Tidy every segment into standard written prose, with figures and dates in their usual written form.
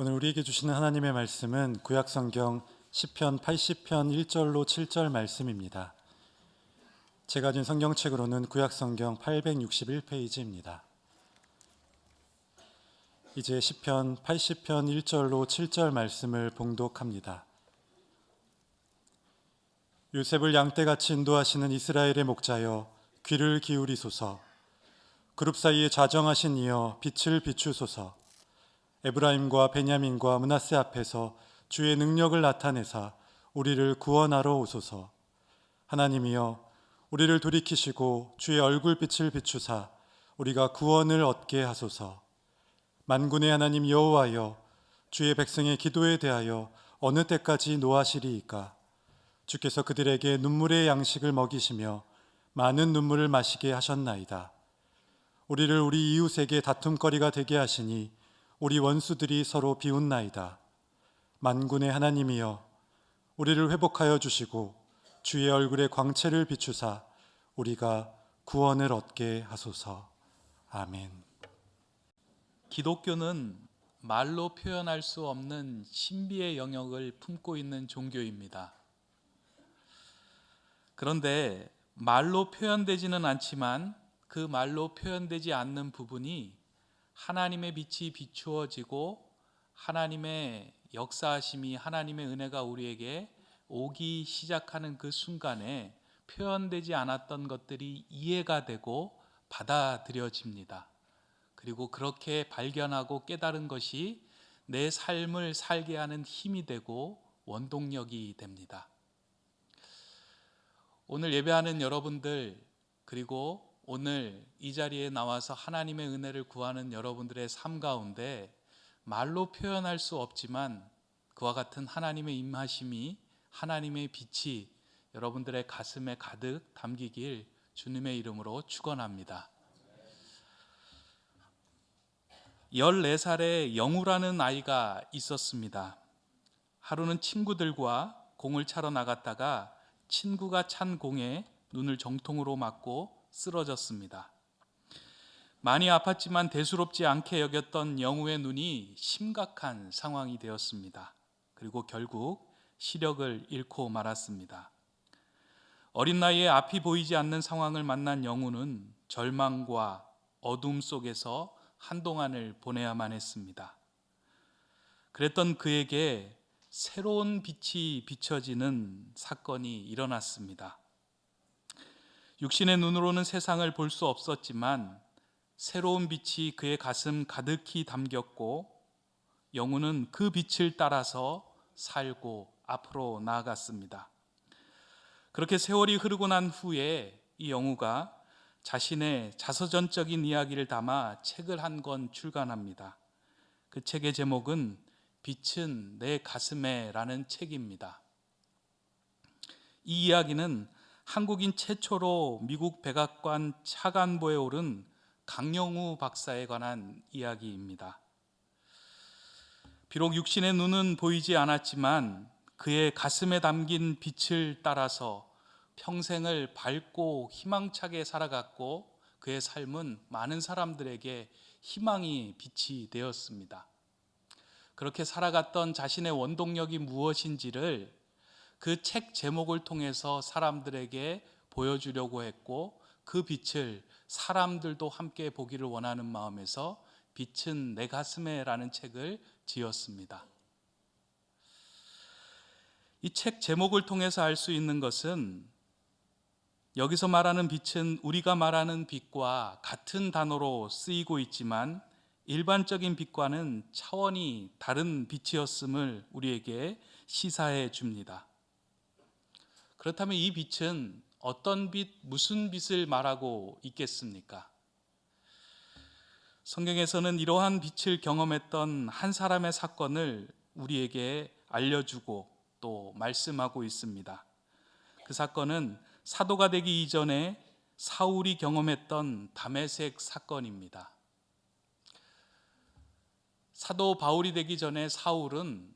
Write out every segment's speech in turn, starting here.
오늘 우리에게 주시는 하나님의 말씀은 구약성경 시편 80편 1절로 7절 말씀입니다. 제가 가진 성경책으로는 구약성경 861페이지입니다. 이제 시편 80편 1절로 7절 말씀을 봉독합니다. 요셉을 양떼같이 인도하시는 이스라엘의 목자여 귀를 기울이소서. 그룹 사이에 좌정하신 이여 빛을 비추소서. 에브라임과 베냐민과 므낫세 앞에서 주의 능력을 나타내사 우리를 구원하러 오소서. 하나님이여 우리를 돌이키시고 주의 얼굴빛을 비추사 우리가 구원을 얻게 하소서. 만군의 하나님 여호와여 주의 백성의 기도에 대하여 어느 때까지 노하시리이까. 주께서 그들에게 눈물의 양식을 먹이시며 많은 눈물을 마시게 하셨나이다. 우리를 우리 이웃에게 다툼거리가 되게 하시니 우리 원수들이 서로 비웃나이다. 만군의 하나님이여 우리를 회복하여 주시고 주의 얼굴에 광채를 비추사 우리가 구원을 얻게 하소서. 아멘. 기독교는 말로 표현할 수 없는 신비의 영역을 품고 있는 종교입니다. 그런데 말로 표현되지는 않지만 그 말로 표현되지 않는 부분이 하나님의 빛이 비추어지고 하나님의 역사하심이, 하나님의 은혜가 우리에게 오기 시작하는 그 순간에 표현되지 않았던 것들이 이해가 되고 받아들여집니다. 그리고 그렇게 발견하고 깨달은 것이 내 삶을 살게 하는 힘이 되고 원동력이 됩니다. 오늘 예배하는 여러분들, 그리고 오늘 이 자리에 나와서 하나님의 은혜를 구하는 여러분들의 삶 가운데 말로 표현할 수 없지만 그와 같은 하나님의 임하심이, 하나님의 빛이 여러분들의 가슴에 가득 담기길 주님의 이름으로 축원합니다. 14살의 영우라는 아이가 있었습니다. 하루는 친구들과 공을 차러 나갔다가 친구가 찬 공에 눈을 정통으로 맞고 쓰러졌습니다. 많이 아팠지만 대수롭지 않게 여겼던 영우의 눈이 심각한 상황이 되었습니다. 그리고 결국 시력을 잃고 말았습니다. 어린 나이에 앞이 보이지 않는 상황을 만난 영우는 절망과 어둠 속에서 한동안을 보내야만 했습니다. 그랬던 그에게 새로운 빛이 비춰지는 사건이 일어났습니다. 육신의 눈으로는 세상을 볼 수 없었지만 새로운 빛이 그의 가슴 가득히 담겼고 영우는 그 빛을 따라서 살고 앞으로 나아갔습니다. 그렇게 세월이 흐르고 난 후에 이 영우가 자신의 자서전적인 이야기를 담아 책을 한 권 출간합니다. 그 책의 제목은 빛은 내 가슴에 라는 책입니다. 이 이야기는 한국인 최초로 미국 백악관 차관보에 오른 강영우 박사에 관한 이야기입니다. 비록 육신의 눈은 보이지 않았지만 그의 가슴에 담긴 빛을 따라서 평생을 밝고 희망차게 살아갔고 그의 삶은 많은 사람들에게 희망이 빛이 되었습니다. 그렇게 살아갔던 자신의 원동력이 무엇인지를 그 책 제목을 통해서 사람들에게 보여주려고 했고 그 빛을 사람들도 함께 보기를 원하는 마음에서 빛은 내 가슴에 라는 책을 지었습니다. 이 책 제목을 통해서 알 수 있는 것은 여기서 말하는 빛은 우리가 말하는 빛과 같은 단어로 쓰이고 있지만 일반적인 빛과는 차원이 다른 빛이었음을 우리에게 시사해 줍니다. 그렇다면 이 빛은 어떤 빛, 무슨 빛을 말하고 있겠습니까? 성경에서는 이러한 빛을 경험했던 한 사람의 사건을 우리에게 알려주고 또 말씀하고 있습니다. 그 사건은 사도가 되기 이전에 사울이 경험했던 다메섹 사건입니다. 사도 바울이 되기 전에 사울은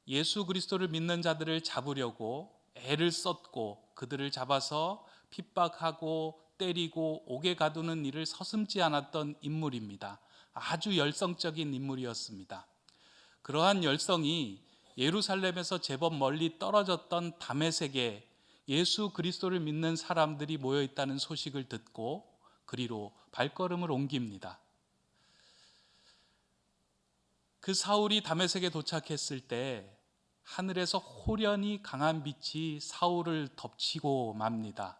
예수 그리스도를 믿는 자들을 잡으려고 애를 썼고 그들을 잡아서 핍박하고 때리고 옥에 가두는 일을 서슴지 않았던 인물입니다. 아주 열성적인 인물이었습니다. 그러한 열성이 예루살렘에서 제법 멀리 떨어졌던 다메섹에 예수 그리스도를 믿는 사람들이 모여 있다는 소식을 듣고 그리로 발걸음을 옮깁니다. 그 사울이 다메섹에 도착했을 때 하늘에서 호련히 강한 빛이 사울을 덮치고 맙니다.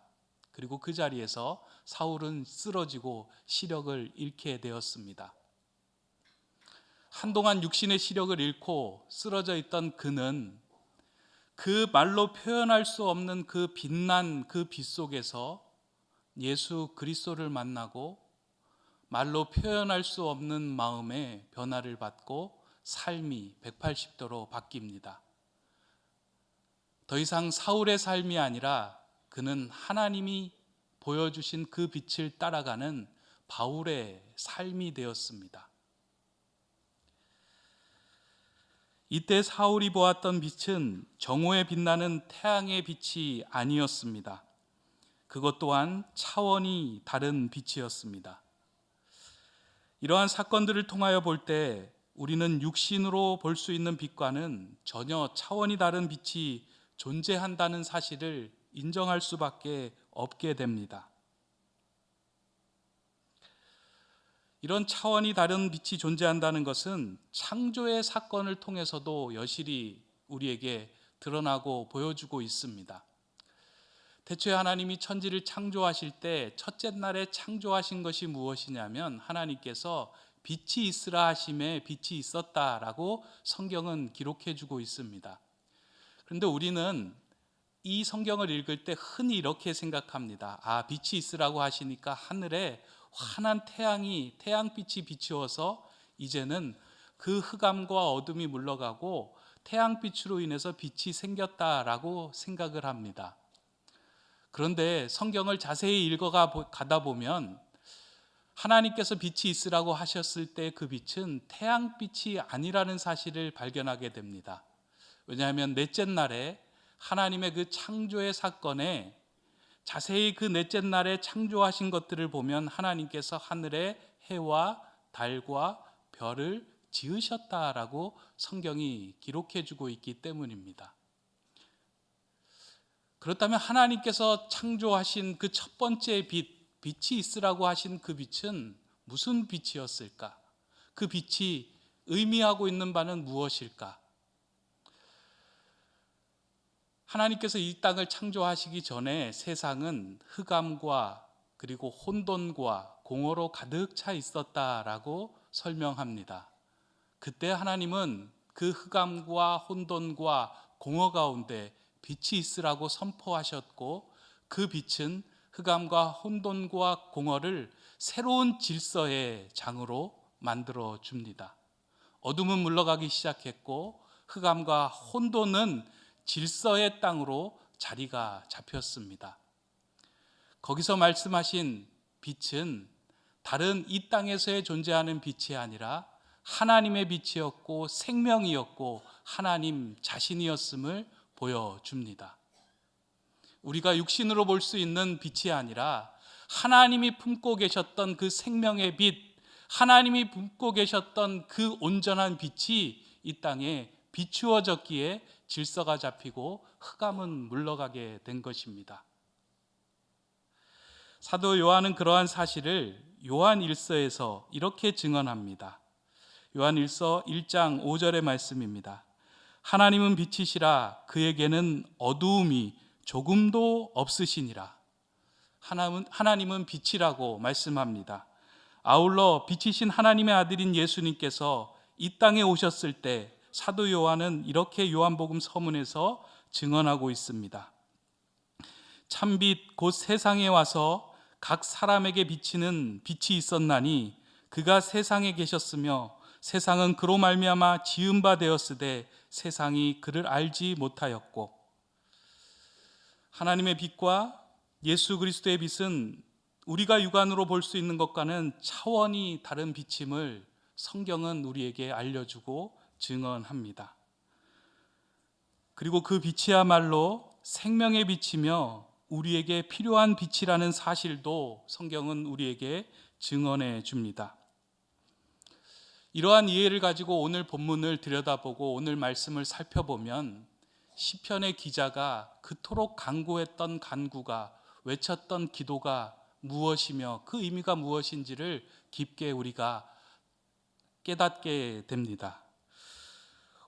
그리고 그 자리에서 사울은 쓰러지고 시력을 잃게 되었습니다. 한동안 육신의 시력을 잃고 쓰러져 있던 그는 그 말로 표현할 수 없는 그 빛난 그 빛 속에서 예수 그리스도를 만나고 말로 표현할 수 없는 마음의 변화를 받고 삶이 180도로 바뀝니다. 더 이상 사울의 삶이 아니라 그는 하나님이 보여주신 그 빛을 따라가는 바울의 삶이 되었습니다. 이때 사울이 보았던 빛은 정오에 빛나는 태양의 빛이 아니었습니다. 그것 또한 차원이 다른 빛이었습니다. 이러한 사건들을 통하여 볼 때 우리는 육신으로 볼 수 있는 빛과는 전혀 차원이 다른 빛이 존재한다는 사실을 인정할 수밖에 없게 됩니다. 이런 차원이 다른 빛이 존재한다는 것은 창조의 사건을 통해서도 여실히 우리에게 드러나고 보여주고 있습니다. 태초에 하나님이 천지를 창조하실 때 첫째 날에 창조하신 것이 무엇이냐면 하나님께서 빛이 있으라 하심에 빛이 있었다라고 성경은 기록해 주고 있습니다. 그런데 우리는 이 성경을 읽을 때 흔히 이렇게 생각합니다. 빛이 있으라고 하시니까 하늘에 환한 태양빛이 비추어서 이제는 그 흑암과 어둠이 물러가고 태양빛으로 인해서 빛이 생겼다라고 생각을 합니다. 그런데 성경을 자세히 읽어가다 보면 하나님께서 빛이 있으라고 하셨을 때 그 빛은 태양빛이 아니라는 사실을 발견하게 됩니다. 왜냐하면 넷째 날에 하나님의 그 창조의 사건에 자세히 그 넷째 날에 창조하신 것들을 보면 하나님께서 하늘에 해와 달과 별을 지으셨다라고 성경이 기록해 주고 있기 때문입니다. 그렇다면 하나님께서 창조하신 그 첫 번째 빛이 있으라고 하신 그 빛은 무슨 빛이었을까? 그 빛이 의미하고 있는 바는 무엇일까? 하나님께서 이 땅을 창조하시기 전에 세상은 흑암과 그리고 혼돈과 공허로 가득 차 있었다라고 설명합니다. 그때 하나님은 그 흑암과 혼돈과 공허 가운데 빛이 있으라고 선포하셨고 그 빛은 흑암과 혼돈과 공허를 새로운 질서의 장으로 만들어 줍니다. 어둠은 물러가기 시작했고 흑암과 혼돈은 질서의 땅으로 자리가 잡혔습니다. 거기서 말씀하신 빛은 다른 이 땅에서의 존재하는 빛이 아니라 하나님의 빛이었고 생명이었고 하나님 자신이었음을 보여줍니다. 우리가 육신으로 볼 수 있는 빛이 아니라 하나님이 품고 계셨던 그 생명의 빛, 하나님이 품고 계셨던 그 온전한 빛이 이 땅에 비추어졌기에 질서가 잡히고 흑암은 물러가게 된 것입니다. 사도 요한은 그러한 사실을 요한 1서에서 이렇게 증언합니다. 요한 1서 1장 5절의 말씀입니다. 하나님은 빛이시라 그에게는 어두움이 조금도 없으시니라. 하나님은 빛이라고 말씀합니다. 아울러 빛이신 하나님의 아들인 예수님께서 이 땅에 오셨을 때 사도 요한은 이렇게 요한복음 서문에서 증언하고 있습니다. 참빛 곧 세상에 와서 각 사람에게 비치는 빛이 있었나니 그가 세상에 계셨으며 세상은 그로 말미암아 지은 바 되었으되 세상이 그를 알지 못하였고. 하나님의 빛과 예수 그리스도의 빛은 우리가 육안으로 볼 수 있는 것과는 차원이 다른 빛임을 성경은 우리에게 알려주고 증언합니다. 그리고 그 빛이야말로 생명의 빛이며 우리에게 필요한 빛이라는 사실도 성경은 우리에게 증언해 줍니다. 이러한 이해를 가지고 오늘 본문을 들여다보고 오늘 말씀을 살펴보면 시편의 기자가 그토록 간구했던 간구가, 외쳤던 기도가 무엇이며 그 의미가 무엇인지를 깊게 우리가 깨닫게 됩니다.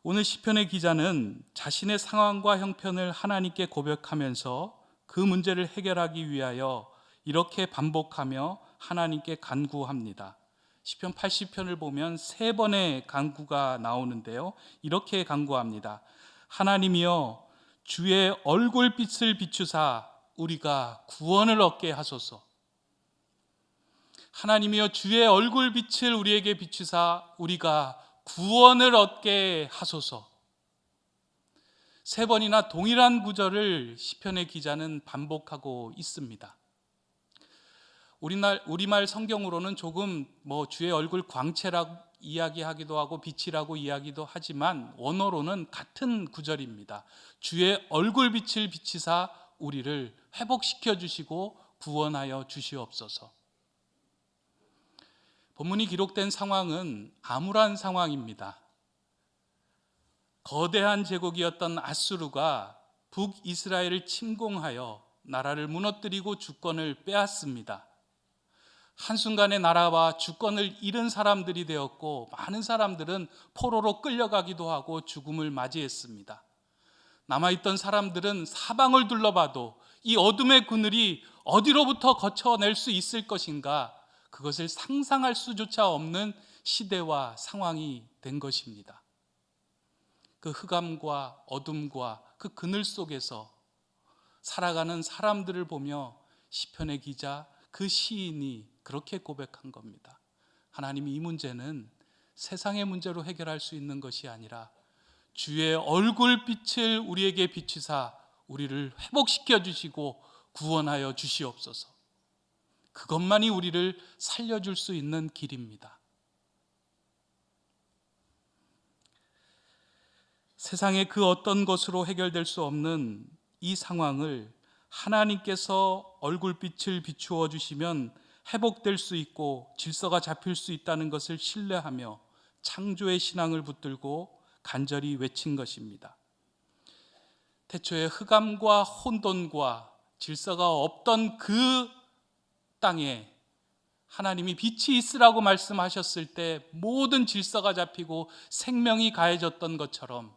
오늘 시편의 기자는 자신의 상황과 형편을 하나님께 고백하면서 그 문제를 해결하기 위하여 이렇게 반복하며 하나님께 간구합니다. 시편 80편을 보면 3번의 간구가 나오는데요, 이렇게 간구합니다. 하나님이여, 주의 얼굴빛을 비추사 우리가 구원을 얻게 하소서. 하나님이여, 주의 얼굴빛을 우리에게 비추사 우리가 구원을 얻게 하소서. 3번이나 동일한 구절을 시편의 기자는 반복하고 있습니다. 우리말 성경으로는 조금 주의 얼굴 광채라고 이야기하기도 하고 빛이라고 이야기도 하지만 원어로는 같은 구절입니다. 주의 얼굴빛을 비치사 우리를 회복시켜 주시고 구원하여 주시옵소서. 본문이 기록된 상황은 암울한 상황입니다. 거대한 제국이었던 아수르가 북이스라엘을 침공하여 나라를 무너뜨리고 주권을 빼앗습니다. 한순간에 나라와 주권을 잃은 사람들이 되었고 많은 사람들은 포로로 끌려가기도 하고 죽음을 맞이했습니다. 남아있던 사람들은 사방을 둘러봐도 이 어둠의 그늘이 어디로부터 거쳐낼 수 있을 것인가, 그것을 상상할 수조차 없는 시대와 상황이 된 것입니다. 그 흑암과 어둠과 그 그늘 속에서 살아가는 사람들을 보며 시편의 기자, 그 시인이 그렇게 고백한 겁니다. 하나님, 이 문제는 세상의 문제로 해결할 수 있는 것이 아니라 주의 얼굴빛을 우리에게 비추사 우리를 회복시켜 주시고 구원하여 주시옵소서. 그것만이 우리를 살려줄 수 있는 길입니다. 세상의 그 어떤 것으로 해결될 수 없는 이 상황을 하나님께서 얼굴빛을 비추어 주시면 회복될 수 있고 질서가 잡힐 수 있다는 것을 신뢰하며 창조의 신앙을 붙들고 간절히 외친 것입니다. 태초에 흑암과 혼돈과 질서가 없던 그 땅에 하나님이 빛이 있으라고 말씀하셨을 때 모든 질서가 잡히고 생명이 가해졌던 것처럼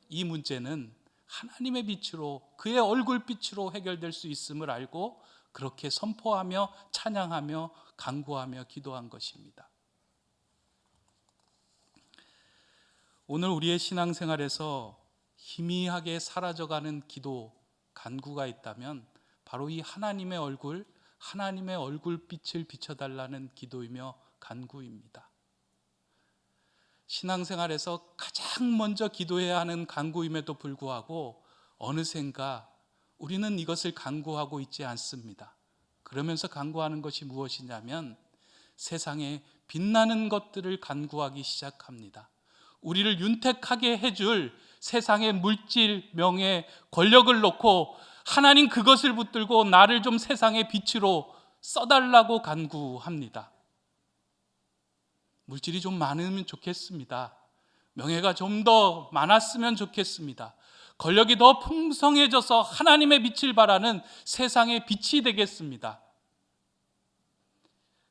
이 문제는 하나님의 빛으로, 그의 얼굴빛으로 해결될 수 있음을 알고 그렇게 선포하며 찬양하며 간구하며 기도한 것입니다. 오늘 우리의 신앙생활에서 희미하게 사라져가는 기도, 간구가 있다면 바로 이 하나님의 얼굴빛을 비춰달라는 기도이며 간구입니다. 신앙생활에서 가장 먼저 기도해야 하는 간구임에도 불구하고 어느샌가 우리는 이것을 간구하고 있지 않습니다. 그러면서 간구하는 것이 무엇이냐면 세상에 빛나는 것들을 간구하기 시작합니다. 우리를 윤택하게 해줄 세상의 물질, 명예, 권력을 놓고 하나님 그것을 붙들고 나를 좀 세상의 빛으로 써달라고 간구합니다. 물질이 좀 많으면 좋겠습니다. 명예가 좀 더 많았으면 좋겠습니다. 권력이 더 풍성해져서 하나님의 빛을 발하는 세상의 빛이 되겠습니다.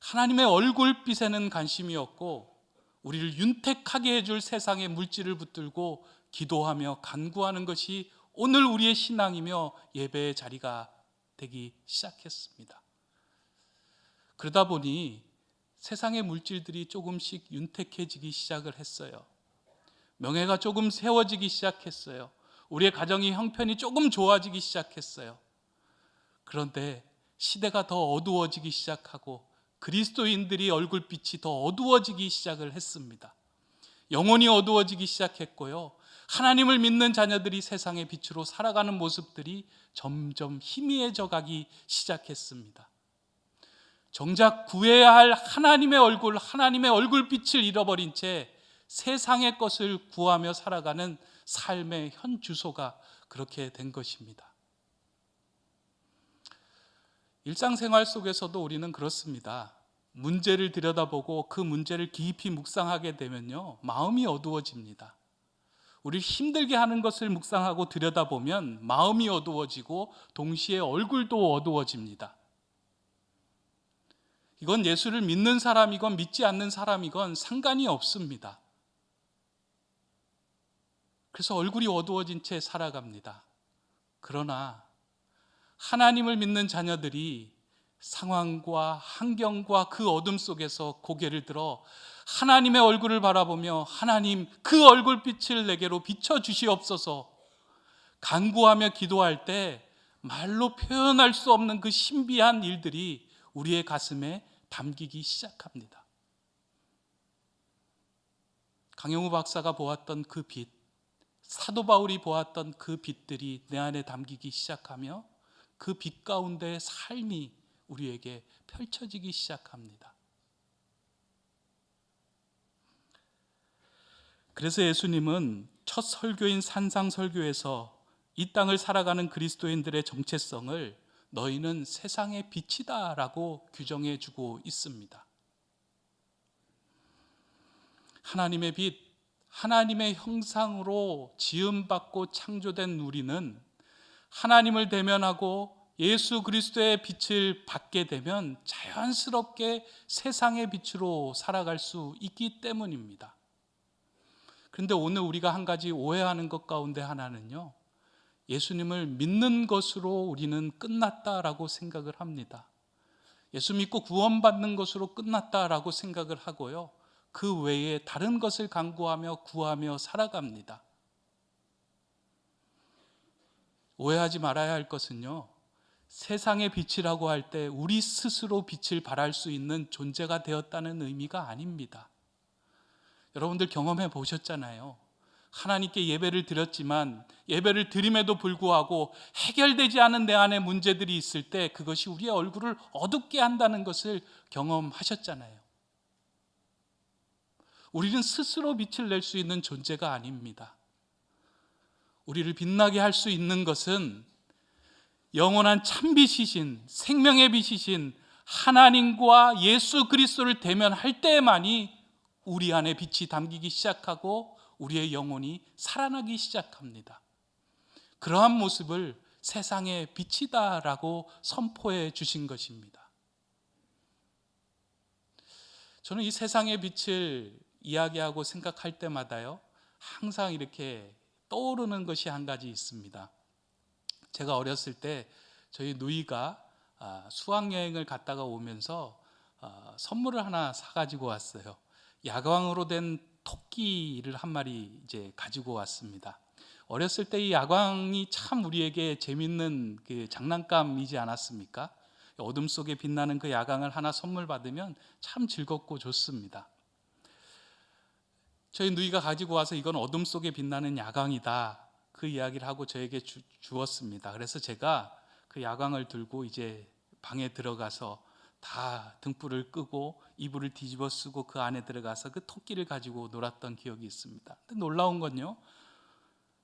하나님의 얼굴빛에는 관심이 없고 우리를 윤택하게 해줄 세상의 물질을 붙들고 기도하며 간구하는 것이 오늘 우리의 신앙이며 예배의 자리가 되기 시작했습니다. 그러다 보니 세상의 물질들이 조금씩 윤택해지기 시작을 했어요. 명예가 조금 세워지기 시작했어요. 우리의 가정의 형편이 조금 좋아지기 시작했어요. 그런데 시대가 더 어두워지기 시작하고 그리스도인들이 얼굴빛이 더 어두워지기 시작을 했습니다. 영혼이 어두워지기 시작했고요. 하나님을 믿는 자녀들이 세상의 빛으로 살아가는 모습들이 점점 희미해져 가기 시작했습니다. 정작 구해야 할 하나님의 얼굴빛을 잃어버린 채 세상의 것을 구하며 살아가는 삶의 현 주소가 그렇게 된 것입니다. 일상생활 속에서도 우리는 그렇습니다. 문제를 들여다보고 그 문제를 깊이 묵상하게 되면요, 마음이 어두워집니다. 우리 힘들게 하는 것을 묵상하고 들여다보면 마음이 어두워지고 동시에 얼굴도 어두워집니다. 이건 예수를 믿는 사람이건 믿지 않는 사람이건 상관이 없습니다. 그래서 얼굴이 어두워진 채 살아갑니다. 그러나 하나님을 믿는 자녀들이 상황과 환경과 그 어둠 속에서 고개를 들어 하나님의 얼굴을 바라보며 하나님, 그 얼굴빛을 내게로 비춰주시옵소서 간구하며 기도할 때 말로 표현할 수 없는 그 신비한 일들이 우리의 가슴에 담기기 시작합니다. 강영우 박사가 보았던 그 빛, 사도 바울이 보았던 그 빛들이 내 안에 담기기 시작하며 그 빛 가운데 삶이 우리에게 펼쳐지기 시작합니다. 그래서 예수님은 첫 설교인 산상설교에서 이 땅을 살아가는 그리스도인들의 정체성을 너희는 세상의 빛이다 라고 규정해 주고 있습니다. 하나님의 빛, 하나님의 형상으로 지음받고 창조된 우리는 하나님을 대면하고 예수 그리스도의 빛을 받게 되면 자연스럽게 세상의 빛으로 살아갈 수 있기 때문입니다. 그런데 오늘 우리가 한 가지 오해하는 것 가운데 하나는요, 예수님을 믿는 것으로 우리는 끝났다라고 생각을 합니다. 예수 믿고 구원받는 것으로 끝났다라고 생각을 하고요, 그 외에 다른 것을 간구하며 구하며 살아갑니다. 오해하지 말아야 할 것은요, 세상의 빛이라고 할 때 우리 스스로 빛을 발할 수 있는 존재가 되었다는 의미가 아닙니다. 여러분들 경험해 보셨잖아요. 하나님께 예배를 드렸지만 예배를 드림에도 불구하고 해결되지 않은 내 안에 문제들이 있을 때 그것이 우리의 얼굴을 어둡게 한다는 것을 경험하셨잖아요. 우리는 스스로 빛을 낼 수 있는 존재가 아닙니다. 우리를 빛나게 할 수 있는 것은 영원한 참빛이신, 생명의 빛이신 하나님과 예수 그리스도를 대면할 때만이 우리 안에 빛이 담기기 시작하고 우리의 영혼이 살아나기 시작합니다. 그러한 모습을 세상의 빛이다라고 선포해 주신 것입니다. 저는 이 세상의 빛을 이야기하고 생각할 때마다요, 항상 이렇게 떠오르는 것이 한 가지 있습니다. 제가 어렸을 때 저희 누이가 수학여행을 갔다가 오면서 선물을 하나 사가지고 왔어요. 야광으로 된 토끼를 한 마리 이제 가지고 왔습니다. 어렸을 때 이 야광이 참 우리에게 재밌는 그 장난감이지 않았습니까? 어둠 속에 빛나는 그 야광을 하나 선물 받으면 참 즐겁고 좋습니다. 저희 누이가 가지고 와서 이건 어둠 속에 빛나는 야광이다, 그 이야기를 하고 저에게 주었습니다. 그래서 제가 그 야광을 들고 이제 방에 들어가서 다 등불을 끄고 이불을 뒤집어 쓰고 그 안에 들어가서 그 토끼를 가지고 놀았던 기억이 있습니다. 근데 놀라운 건요,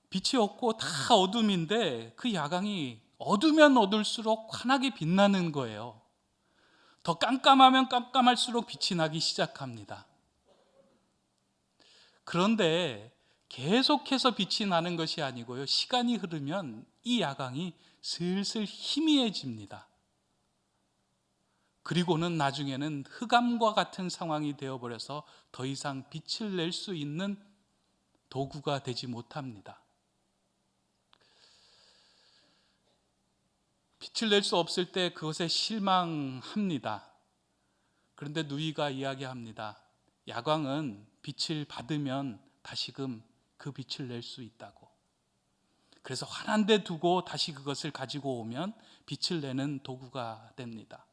빛이 없고 다 어둠인데 그 야광이 어두면 어둘수록 환하게 빛나는 거예요. 더 깜깜하면 깜깜할수록 빛이 나기 시작합니다. 그런데 계속해서 빛이 나는 것이 아니고요, 시간이 흐르면 이 야광이 슬슬 희미해집니다. 그리고는 나중에는 흑암과 같은 상황이 되어버려서 더 이상 빛을 낼 수 있는 도구가 되지 못합니다. 빛을 낼 수 없을 때 그것에 실망합니다. 그런데 누이가 이야기합니다. 야광은 빛을 받으면 다시금 그 빛을 낼 수 있다고. 그래서 환한 데 두고 다시 그것을 가지고 오면 빛을 내는 도구가 됩니다.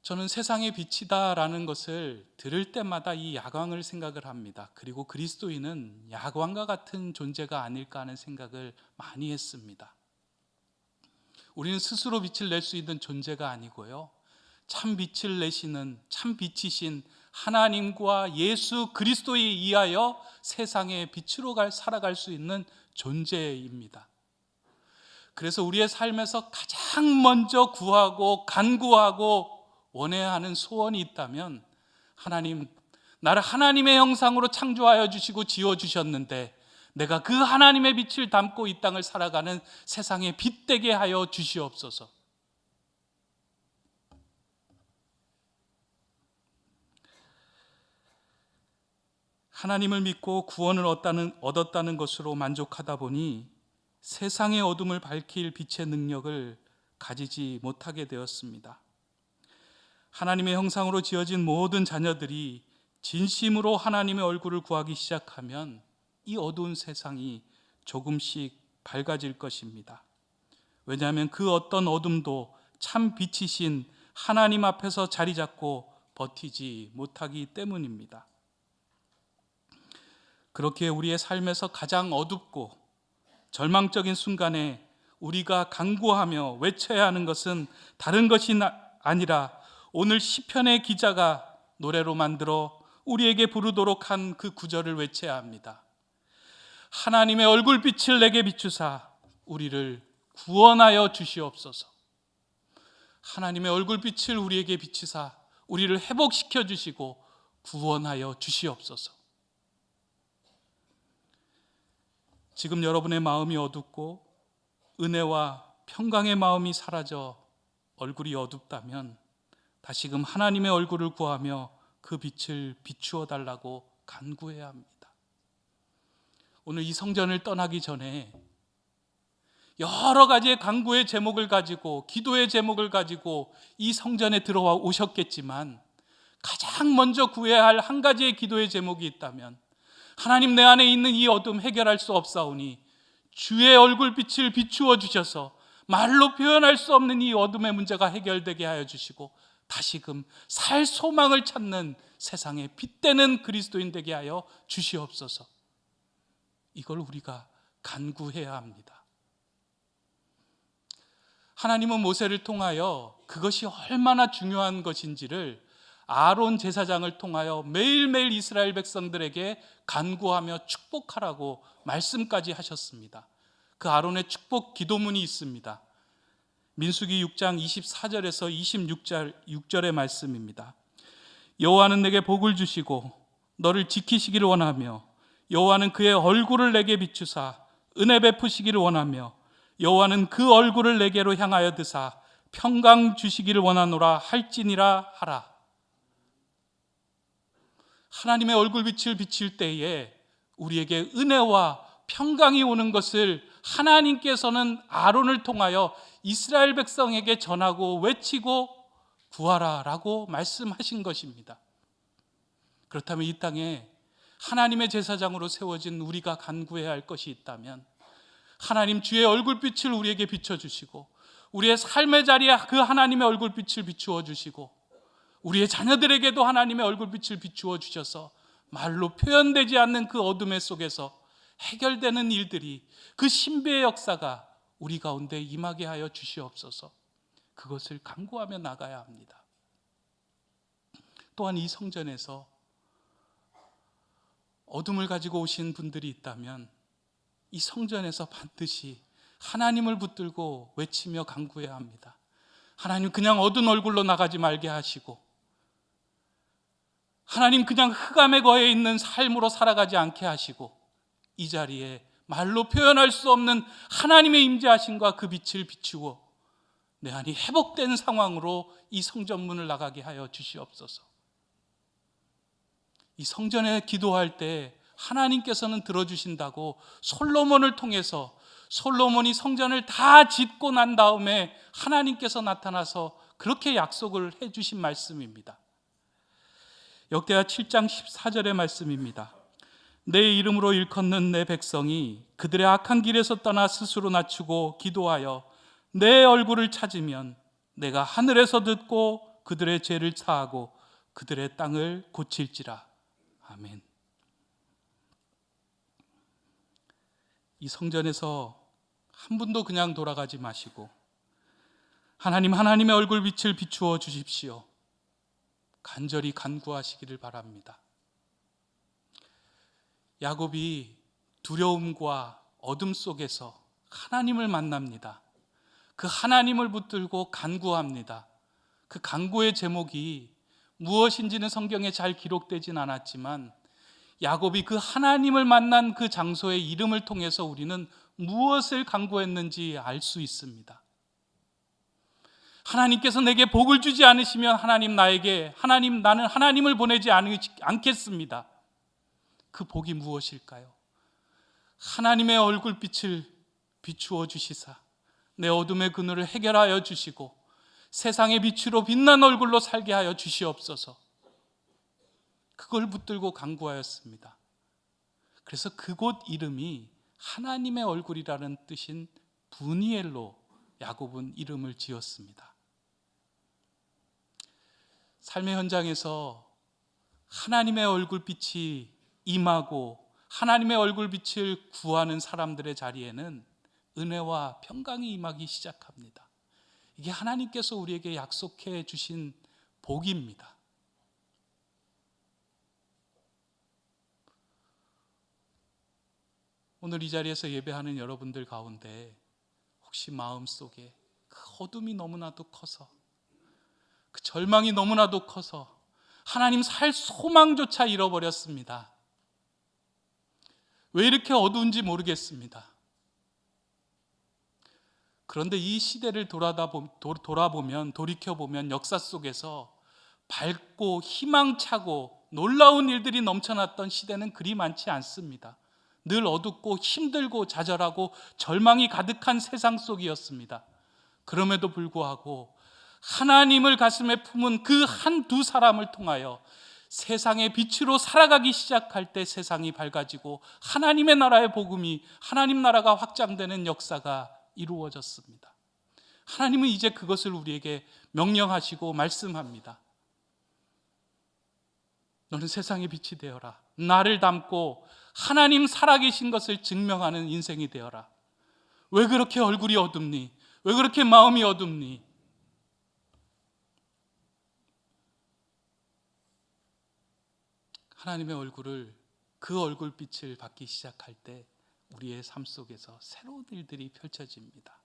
저는 세상의 빛이다라는 것을 들을 때마다 이 야광을 생각을 합니다. 그리고 그리스도인은 야광과 같은 존재가 아닐까 하는 생각을 많이 했습니다. 우리는 스스로 빛을 낼 수 있는 존재가 아니고요, 참 빛을 내시는, 참 빛이신 하나님과 예수 그리스도에 의하여 세상의 빛으로 살아갈 수 있는 존재입니다. 그래서 우리의 삶에서 가장 먼저 구하고 간구하고 원해야 하는 소원이 있다면, 하나님, 나를 하나님의 형상으로 창조하여 주시고 지어주셨는데 내가 그 하나님의 빛을 담고 이 땅을 살아가는 세상에 빛되게 하여 주시옵소서. 하나님을 믿고 구원을 얻었다는 것으로 만족하다 보니 세상의 어둠을 밝힐 빛의 능력을 가지지 못하게 되었습니다. 하나님의 형상으로 지어진 모든 자녀들이 진심으로 하나님의 얼굴을 구하기 시작하면 이 어두운 세상이 조금씩 밝아질 것입니다. 왜냐하면 그 어떤 어둠도 참 빛이신 하나님 앞에서 자리 잡고 버티지 못하기 때문입니다. 그렇게 우리의 삶에서 가장 어둡고 절망적인 순간에 우리가 간구하며 외쳐야 하는 것은 다른 것이 아니라 오늘 시편의 기자가 노래로 만들어 우리에게 부르도록 한 그 구절을 외쳐야 합니다. 하나님의 얼굴빛을 내게 비추사 우리를 구원하여 주시옵소서. 하나님의 얼굴빛을 우리에게 비추사 우리를 회복시켜 주시고 구원하여 주시옵소서. 지금 여러분의 마음이 어둡고 은혜와 평강의 마음이 사라져 얼굴이 어둡다면 다시금 하나님의 얼굴을 구하며 그 빛을 비추어 달라고 간구해야 합니다. 오늘 이 성전을 떠나기 전에 여러 가지의 간구의 제목을 가지고 기도의 제목을 가지고 이 성전에 들어와 오셨겠지만 가장 먼저 구해야 할 한 가지의 기도의 제목이 있다면, 하나님, 내 안에 있는 이 어둠 해결할 수 없사오니 주의 얼굴빛을 비추어 주셔서 말로 표현할 수 없는 이 어둠의 문제가 해결되게 하여 주시고 다시금 살 소망을 찾는 세상에 빛되는 그리스도인 되게 하여 주시옵소서. 이걸 우리가 간구해야 합니다. 하나님은 모세를 통하여 그것이 얼마나 중요한 것인지를 아론 제사장을 통하여 매일매일 이스라엘 백성들에게 간구하며 축복하라고 말씀까지 하셨습니다. 그 아론의 축복 기도문이 있습니다. 민수기 6장 24절에서 26절의 말씀입니다. 여호와는 내게 복을 주시고 너를 지키시기를 원하며 여호와는 그의 얼굴을 내게 비추사 은혜 베푸시기를 원하며 여호와는 그 얼굴을 내게로 향하여 드사 평강 주시기를 원하노라 할지니라 하라. 하나님의 얼굴빛을 비칠 때에 우리에게 은혜와 평강이 오는 것을 하나님께서는 아론을 통하여 이스라엘 백성에게 전하고 외치고 구하라라고 말씀하신 것입니다. 그렇다면 이 땅에 하나님의 제사장으로 세워진 우리가 간구해야 할 것이 있다면, 하나님 주의 얼굴빛을 우리에게 비춰주시고 우리의 삶의 자리에 그 하나님의 얼굴빛을 비추어 주시고 우리의 자녀들에게도 하나님의 얼굴빛을 비추어 주셔서 말로 표현되지 않는 그 어둠의 속에서 해결되는 일들이, 그 신비의 역사가 우리 가운데 임하게 하여 주시옵소서. 그것을 간구하며 나가야 합니다. 또한 이 성전에서 어둠을 가지고 오신 분들이 있다면 이 성전에서 반드시 하나님을 붙들고 외치며 간구해야 합니다. 하나님, 그냥 어두운 얼굴로 나가지 말게 하시고 하나님, 그냥 흑암에 거해 있는 삶으로 살아가지 않게 하시고 이 자리에 말로 표현할 수 없는 하나님의 임재하심과 그 빛을 비추어 내 안이 회복된 상황으로 이 성전문을 나가게 하여 주시옵소서. 이 성전에 기도할 때 하나님께서는 들어주신다고 솔로몬을 통해서, 솔로몬이 성전을 다 짓고 난 다음에 하나님께서 나타나서 그렇게 약속을 해주신 말씀입니다. 역대하 7장 14절의 말씀입니다. 내 이름으로 일컫는 내 백성이 그들의 악한 길에서 떠나 스스로 낮추고 기도하여 내 얼굴을 찾으면 내가 하늘에서 듣고 그들의 죄를 사하고 그들의 땅을 고칠지라. 아멘. 이 성전에서 한 분도 그냥 돌아가지 마시고 하나님, 하나님의 얼굴빛을 비추어 주십시오. 간절히 간구하시기를 바랍니다. 야곱이 두려움과 어둠 속에서 하나님을 만납니다. 그 하나님을 붙들고 간구합니다. 그 간구의 제목이 무엇인지는 성경에 잘 기록되진 않았지만 야곱이 그 하나님을 만난 그 장소의 이름을 통해서 우리는 무엇을 간구했는지 알 수 있습니다. 하나님께서 내게 복을 주지 않으시면 나는 하나님을 보내지 않겠습니다. 그 복이 무엇일까요? 하나님의 얼굴빛을 비추어 주시사 내 어둠의 그늘을 해결하여 주시고 세상의 빛으로 빛난 얼굴로 살게 하여 주시옵소서. 그걸 붙들고 간구하였습니다. 그래서 그곳 이름이 하나님의 얼굴이라는 뜻인 브니엘로 야곱은 이름을 지었습니다. 삶의 현장에서 하나님의 얼굴빛이 임하고 하나님의 얼굴빛을 구하는 사람들의 자리에는 은혜와 평강이 임하기 시작합니다. 이게 하나님께서 우리에게 약속해 주신 복입니다. 오늘 이 자리에서 예배하는 여러분들 가운데 혹시 마음속에 그 어둠이 너무나도 커서, 그 절망이 너무나도 커서 하나님 살 소망조차 잃어버렸습니다. 왜 이렇게 어두운지 모르겠습니다. 그런데 이 시대를 돌이켜보면 역사 속에서 밝고 희망차고 놀라운 일들이 넘쳐났던 시대는 그리 많지 않습니다. 늘 어둡고 힘들고 좌절하고 절망이 가득한 세상 속이었습니다. 그럼에도 불구하고 하나님을 가슴에 품은 그 한두 사람을 통하여 세상의 빛으로 살아가기 시작할 때 세상이 밝아지고 하나님의 나라의 복음이, 하나님 나라가 확장되는 역사가 이루어졌습니다. 하나님은 이제 그것을 우리에게 명령하시고 말씀합니다. 너는 세상의 빛이 되어라. 나를 닮고 하나님 살아계신 것을 증명하는 인생이 되어라. 왜 그렇게 얼굴이 어둡니? 왜 그렇게 마음이 어둡니? 하나님의 얼굴을, 그 얼굴빛을 받기 시작할 때 우리의 삶 속에서 새로운 일들이 펼쳐집니다.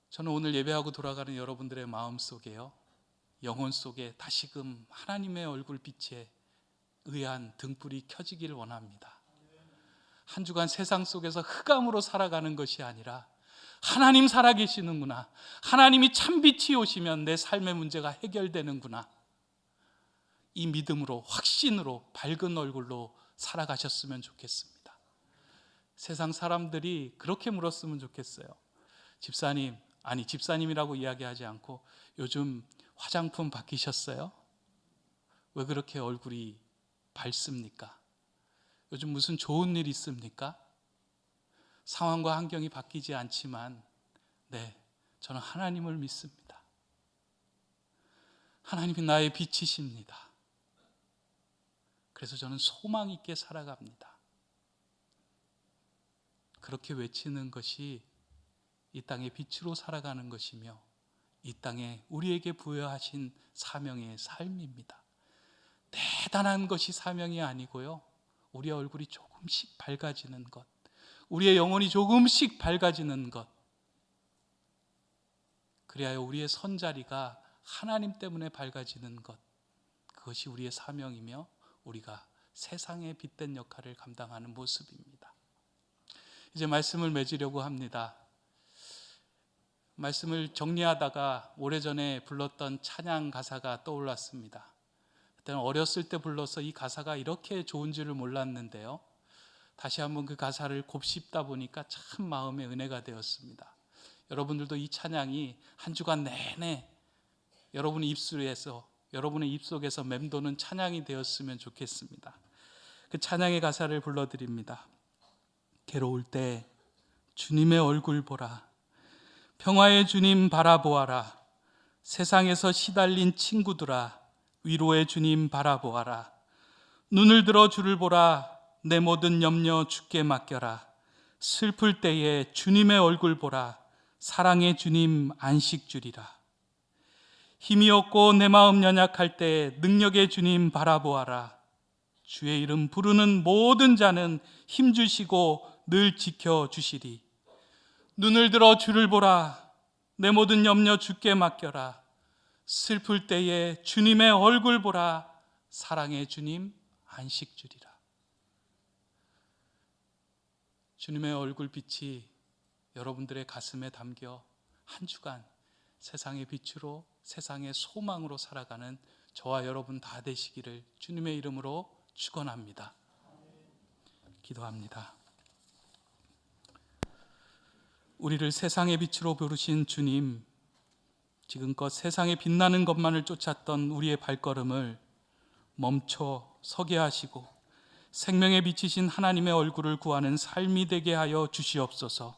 저는 오늘 예배하고 돌아가는 여러분들의 마음 속에요, 영혼 속에 다시금 하나님의 얼굴빛에 의한 등불이 켜지기를 원합니다. 한 주간 세상 속에서 흑암으로 살아가는 것이 아니라 하나님 살아계시는구나, 하나님이 참빛이 오시면 내 삶의 문제가 해결되는구나, 이 믿음으로, 확신으로 밝은 얼굴로 살아가셨으면 좋겠습니다. 세상 사람들이 그렇게 물었으면 좋겠어요. 집사님이라고 이야기하지 않고 요즘 화장품 바뀌셨어요? 왜 그렇게 얼굴이 밝습니까? 요즘 무슨 좋은 일 있습니까? 상황과 환경이 바뀌지 않지만 저는 하나님을 믿습니다. 하나님이 나의 빛이십니다. 그래서 저는 소망 있게 살아갑니다. 그렇게 외치는 것이 이 땅의 빛으로 살아가는 것이며 이 땅에 우리에게 부여하신 사명의 삶입니다. 대단한 것이 사명이 아니고요, 우리의 얼굴이 조금씩 밝아지는 것, 우리의 영혼이 조금씩 밝아지는 것, 그리하여 우리의 선자리가 하나님 때문에 밝아지는 것, 그것이 우리의 사명이며 우리가 세상에 빛된 역할을 감당하는 모습입니다. 이제 말씀을 맺으려고 합니다. 말씀을 정리하다가 오래전에 불렀던 찬양 가사가 떠올랐습니다. 그때는 어렸을 때 불러서 이 가사가 이렇게 좋은 줄을 몰랐는데요, 다시 한번 그 가사를 곱씹다 보니까 참 마음의 은혜가 되었습니다. 여러분들도 이 찬양이 한 주간 내내 여러분의 입속에서 맴도는 찬양이 되었으면 좋겠습니다. 그 찬양의 가사를 불러드립니다. 괴로울 때 주님의 얼굴 보라, 평화의 주님 바라보아라, 세상에서 시달린 친구들아 위로의 주님 바라보아라, 눈을 들어 주를 보라, 내 모든 염려 주께 맡겨라, 슬플 때에 주님의 얼굴 보라, 사랑의 주님 안식 주리라, 힘이 없고 내 마음 연약할 때 능력의 주님 바라보아라, 주의 이름 부르는 모든 자는 힘주시고 늘 지켜주시리, 눈을 들어 주를 보라. 내 모든 염려 주께 맡겨라. 슬플 때에 주님의 얼굴 보라. 사랑의 주님 안식 주리라. 주님의 얼굴빛이 여러분들의 가슴에 담겨 한 주간 세상의 빛으로, 세상의 소망으로 살아가는 저와 여러분 다 되시기를 주님의 이름으로 축원합니다. 기도합니다. 우리를 세상의 빛으로 부르신 주님, 지금껏 세상에 빛나는 것만을 쫓았던 우리의 발걸음을 멈춰 서게 하시고 생명에 비치신 하나님의 얼굴을 구하는 삶이 되게 하여 주시옵소서.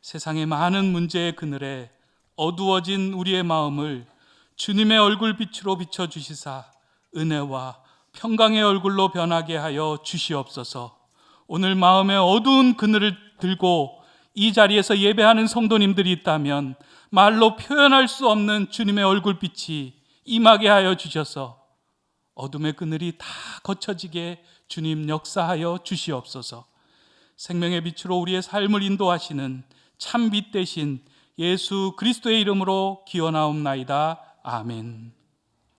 세상의 많은 문제의 그늘에 어두워진 우리의 마음을 주님의 얼굴빛으로 비춰주시사 은혜와 평강의 얼굴로 변하게 하여 주시옵소서. 오늘 마음의 어두운 그늘을 들고 이 자리에서 예배하는 성도님들이 있다면 말로 표현할 수 없는 주님의 얼굴빛이 임하게 하여 주셔서 어둠의 그늘이 다 거쳐지게 주님 역사하여 주시옵소서. 생명의 빛으로 우리의 삶을 인도하시는 참 빛 되신 예수 그리스도의 이름으로 기원하옵나이다. 아멘.